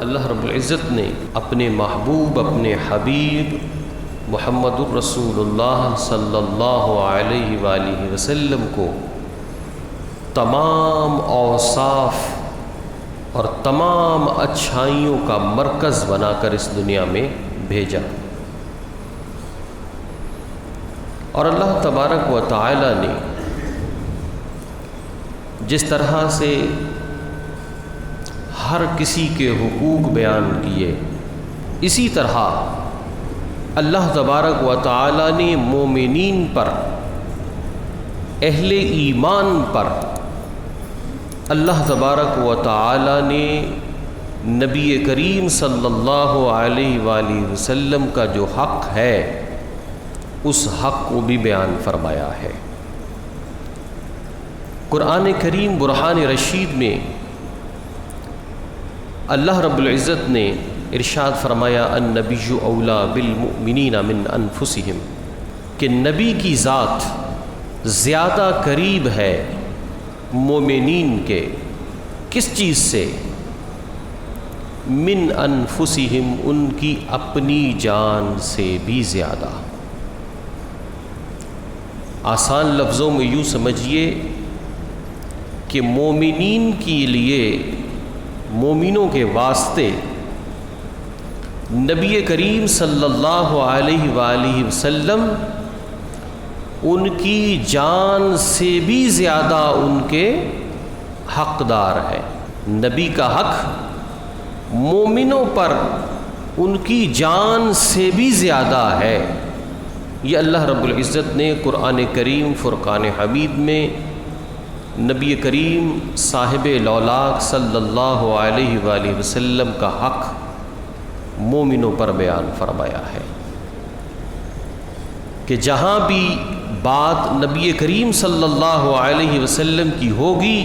اللہ رب العزت نے اپنے محبوب، اپنے حبیب محمد الرسول اللہ صلی اللہ علیہ وآلہ وسلم کو تمام اوصاف اور تمام اچھائیوں کا مرکز بنا کر اس دنیا میں بھیجا، اور اللہ تبارک و تعالی نے جس طرح سے ہر کسی کے حقوق بیان کیے، اسی طرح اللہ تبارک و تعالی نے مومنین پر، اہل ایمان پر اللہ تبارک و تعالی نے نبی کریم صلی اللہ علیہ وآلہ وسلم کا جو حق ہے اس حق کو بھی بیان فرمایا ہے۔ قرآن کریم برہان رشید میں اللہ رب العزت نے ارشاد فرمایا النبی اولا بالمؤمنین من انفسہم، کہ نبی کی ذات زیادہ قریب ہے مومنین کے، کس چیز سے؟ من انفسہم، ان کی اپنی جان سے بھی زیادہ۔ آسان لفظوں میں یوں سمجھیے کہ مومنین کے لیے، مومنوں کے واسطے نبی کریم صلی اللہ علیہ وآلہ وسلم ان کی جان سے بھی زیادہ ان کے حقدار ہے۔ نبی کا حق مومنوں پر ان کی جان سے بھی زیادہ ہے۔ یہ اللہ رب العزت نے قرآن کریم فرقان حمید میں نبی کریم صاحب لولاق صلی اللہ علیہ وآلہ وسلم کا حق مومنوں پر بیان فرمایا ہے کہ جہاں بھی بات نبی کریم صلی اللہ علیہ وسلم کی ہوگی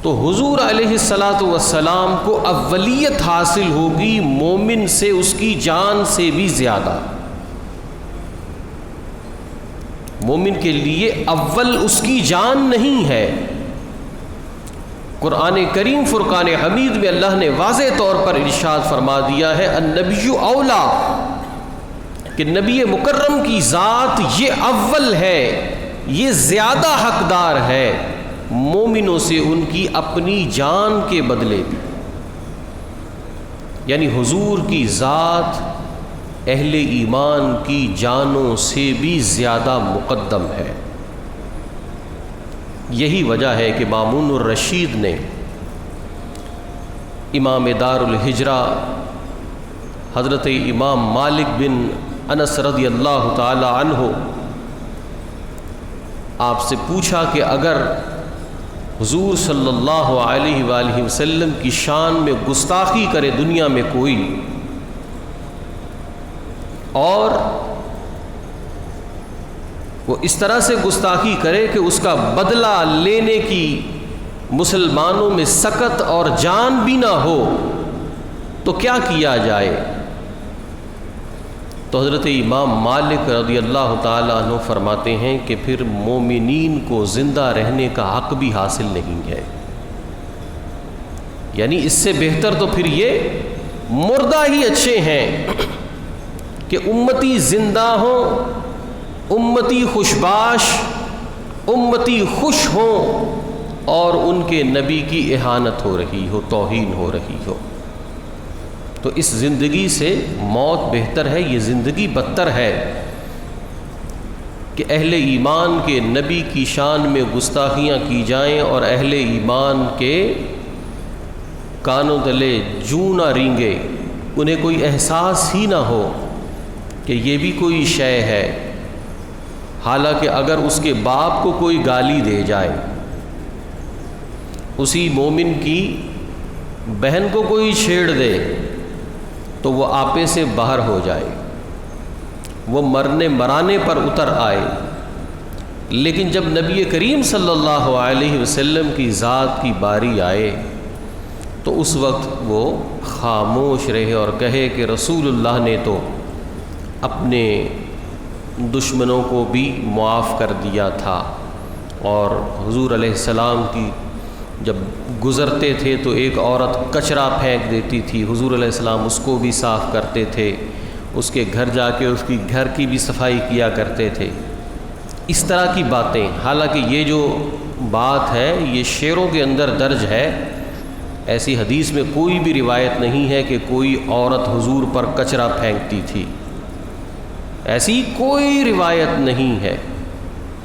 تو حضور علیہ الصلاۃ والسلام کو اولیت حاصل ہوگی مومن سے، اس کی جان سے بھی زیادہ۔ مومن کے لیے اول اس کی جان نہیں ہے۔ قرآن کریم فرقان حمید میں اللہ نے واضح طور پر ارشاد فرما دیا ہے النبی اولا، کہ نبی مکرم کی ذات یہ اول ہے، یہ زیادہ حقدار ہے مومنوں سے ان کی اپنی جان کے بدلے بھی۔ یعنی حضور کی ذات اہل ایمان کی جانوں سے بھی زیادہ مقدم ہے۔ یہی وجہ ہے کہ مامون الرشید نے امام دار الہجرہ حضرت امام مالک بن انس رضی اللہ تعالی عنہ آپ سے پوچھا کہ اگر حضور صلی اللہ علیہ وآلہ وسلم کی شان میں گستاخی کرے دنیا میں کوئی، اور وہ اس طرح سے گستاخی کرے کہ اس کا بدلہ لینے کی مسلمانوں میں سکت اور جان بھی نہ ہو، تو کیا کیا جائے؟ تو حضرت امام مالک رضی اللہ تعالیٰ عنہ فرماتے ہیں کہ پھر مومنین کو زندہ رہنے کا حق بھی حاصل نہیں ہے۔ یعنی اس سے بہتر تو پھر یہ مردہ ہی اچھے ہیں کہ امتی زندہ ہوں، امتی خوشباش، امتی خوش ہوں، اور ان کے نبی کی اہانت ہو رہی ہو، توہین ہو رہی ہو۔ تو اس زندگی سے موت بہتر ہے، یہ زندگی بدتر ہے کہ اہل ایمان کے نبی کی شان میں گستاخیاں کی جائیں اور اہل ایمان کے کانوں تلے جوں نہ رینگے، انہیں کوئی احساس ہی نہ ہو کہ یہ بھی کوئی شے ہے، حالانکہ اگر اس کے باپ کو کوئی گالی دے جائے، اسی مومن کی بہن کو کوئی چھیڑ دے تو وہ آپے سے باہر ہو جائے، وہ مرنے مرانے پر اتر آئے۔ لیکن جب نبی کریم صلی اللہ علیہ وسلم کی ذات کی باری آئے تو اس وقت وہ خاموش رہے اور کہے کہ رسول اللہ نے تو اپنے دشمنوں کو بھی معاف کر دیا تھا، اور حضور علیہ السلام کی جب گزرتے تھے تو ایک عورت کچرا پھینک دیتی تھی، حضور علیہ السلام اس کو بھی صاف کرتے تھے، اس کے گھر جا کے اس کی گھر کی بھی صفائی کیا کرتے تھے۔ اس طرح کی باتیں، حالانکہ یہ جو بات ہے یہ شعروں کے اندر درج ہے، ایسی حدیث میں کوئی بھی روایت نہیں ہے کہ کوئی عورت حضور پر کچرا پھینکتی تھی، ایسی کوئی روایت نہیں ہے،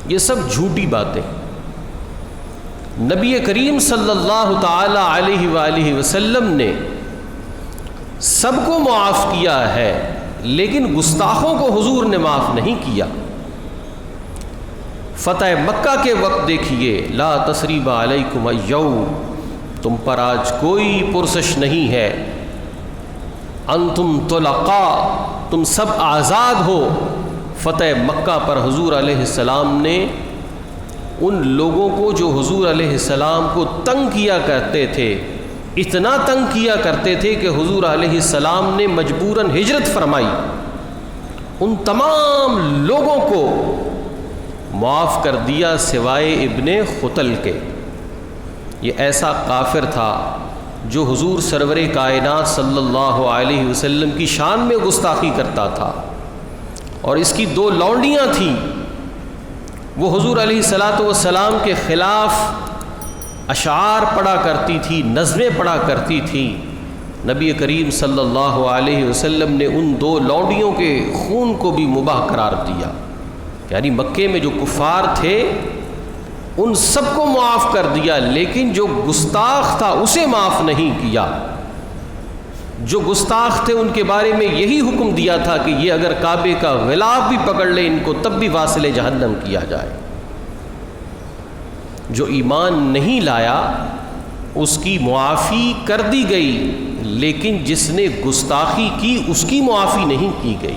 یہ سب جھوٹی باتیں۔ نبی کریم صلی اللہ تعالی علیہ وآلہ وسلم نے سب کو معاف کیا ہے، لیکن گستاخوں کو حضور نے معاف نہیں کیا۔ فتح مکہ کے وقت دیکھیے، لا تثریب علیکم الیوم، تم پر آج کوئی پرسش نہیں ہے، انتم طلقاء، تم سب آزاد ہو۔ فتح مکہ پر حضور علیہ السلام نے ان لوگوں کو جو حضور علیہ السلام کو تنگ کیا کرتے تھے، اتنا تنگ کیا کرتے تھے کہ حضور علیہ السلام نے مجبوراً ہجرت فرمائی، ان تمام لوگوں کو معاف کر دیا سوائے ابن خطل کے۔ یہ ایسا کافر تھا جو حضور سرور کائنات صلی اللہ علیہ وسلم کی شان میں گستاخی کرتا تھا، اور اس کی دو لونڈیاں تھیں، وہ حضور علیہ السلام کے خلاف اشعار پڑھا کرتی تھی، نظمیں پڑھا کرتی تھی۔ نبی کریم صلی اللہ علیہ وسلم نے ان دو لونڈیوں کے خون کو بھی مباح قرار دیا، یعنی مکے میں جو کفار تھے ان سب کو معاف کر دیا، لیکن جو گستاخ تھا اسے معاف نہیں کیا۔ جو گستاخ تھے ان کے بارے میں یہی حکم دیا تھا کہ یہ اگر کعبے کا غلاف بھی پکڑ لے ان کو تب بھی واصل جہنم کیا جائے۔ جو ایمان نہیں لایا اس کی معافی کر دی گئی، لیکن جس نے گستاخی کی اس کی معافی نہیں کی گئی۔